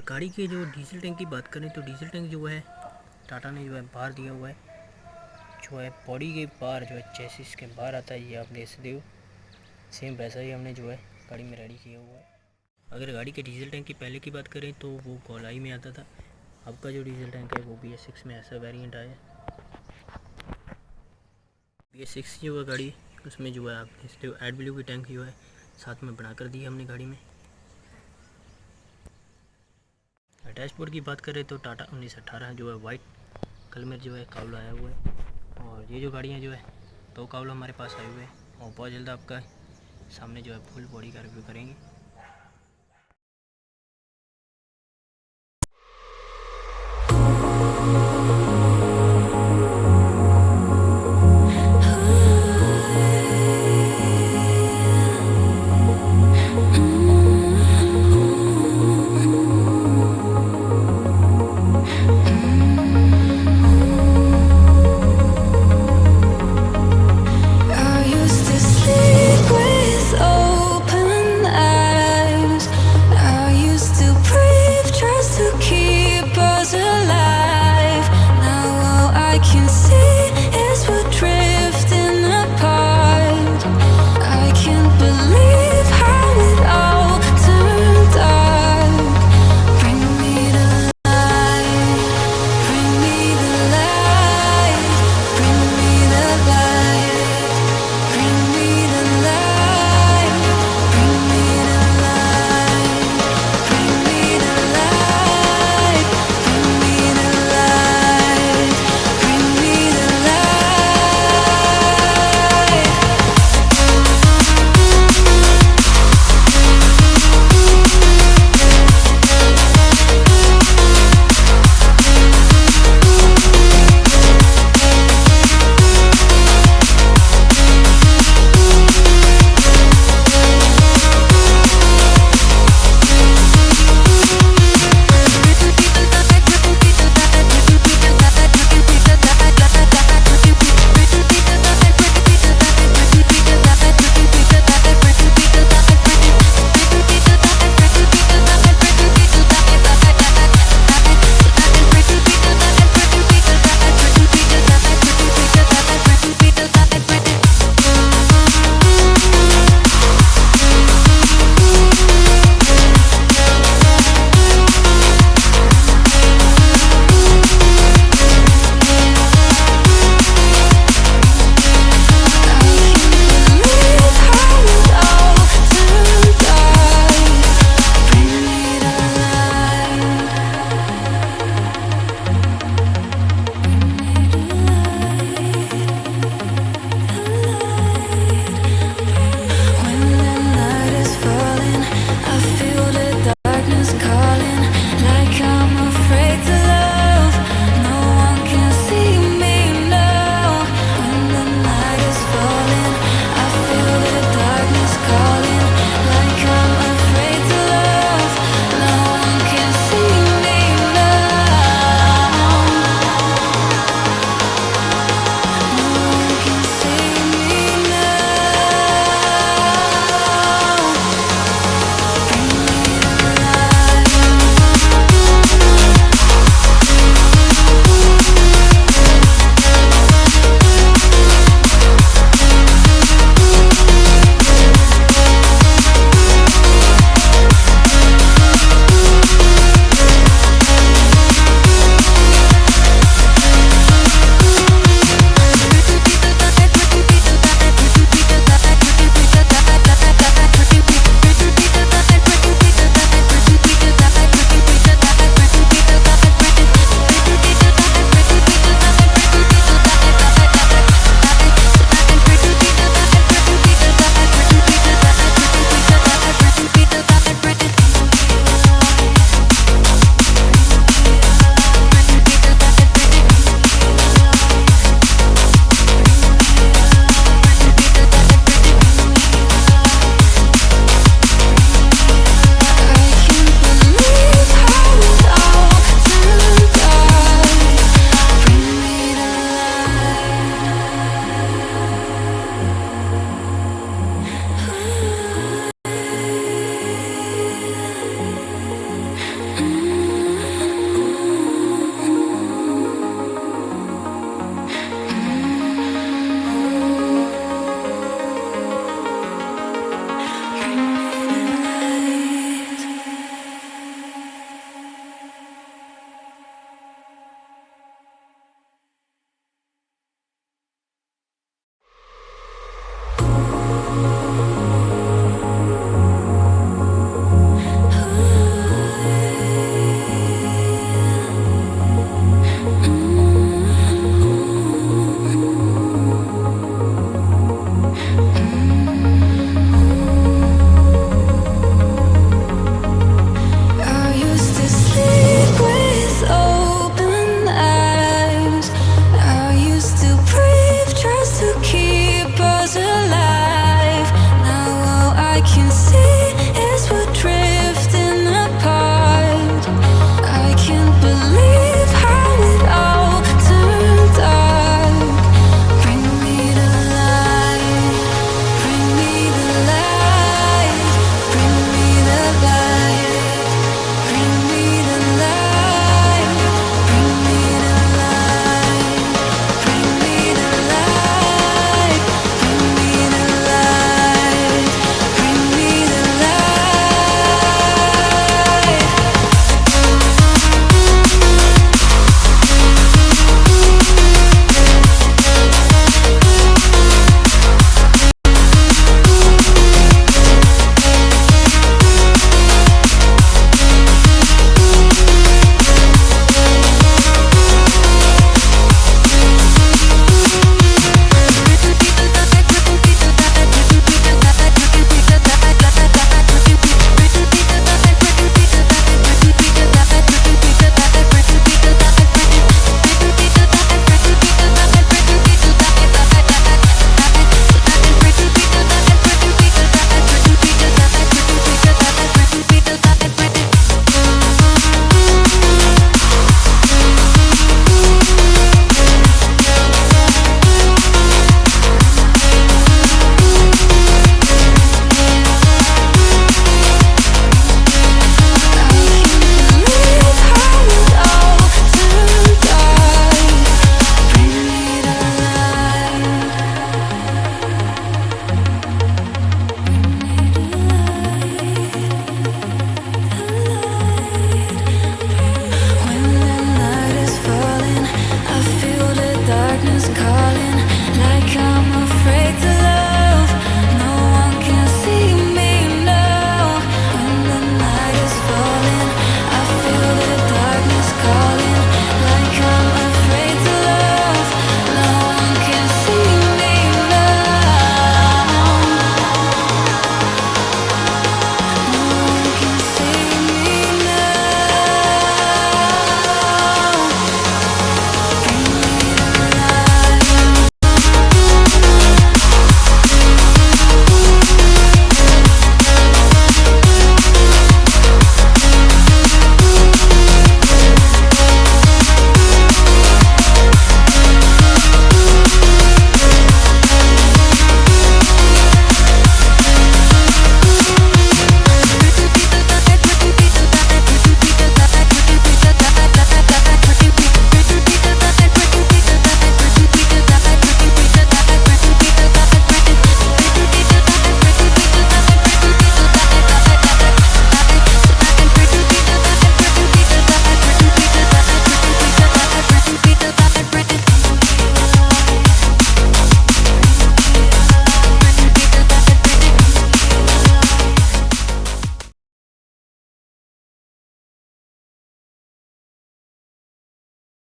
गाड़ी के जो डीजल टैंक की बात करें तो डीजल टैंक जो है टाटा ने जो है बाहर दिया हुआ है, जो है बॉडी के बाहर जो है चेसिस के बाहर आता है। ये आप देख सकते हो, सेम वैसा ही हमने जो है गाड़ी में रेडी किया हुआ है। अगर गाड़ी के डीजल टैंक की पहले की बात करें तो वो गोलाई में आता था। अब का जो डीजल टैंक है वो Bs6 में ऐसा वेरिएंट आया है। Bs6 जो है गाड़ी, उसमें जो है आप देख सकते हो AdBlue की टैंक जो है साथ में बना कर दी है हमने गाड़ी में। डैशबोर्ड की बात करें तो टाटा 1918 जो है वाइट कलर में जो है कावल आया हुआ है। और ये जो गाड़ियाँ जो है 2 कावल हमारे पास आए हुए हैं और बहुत जल्द आपका सामने जो है फुल बॉडी का रिव्यू करेंगे।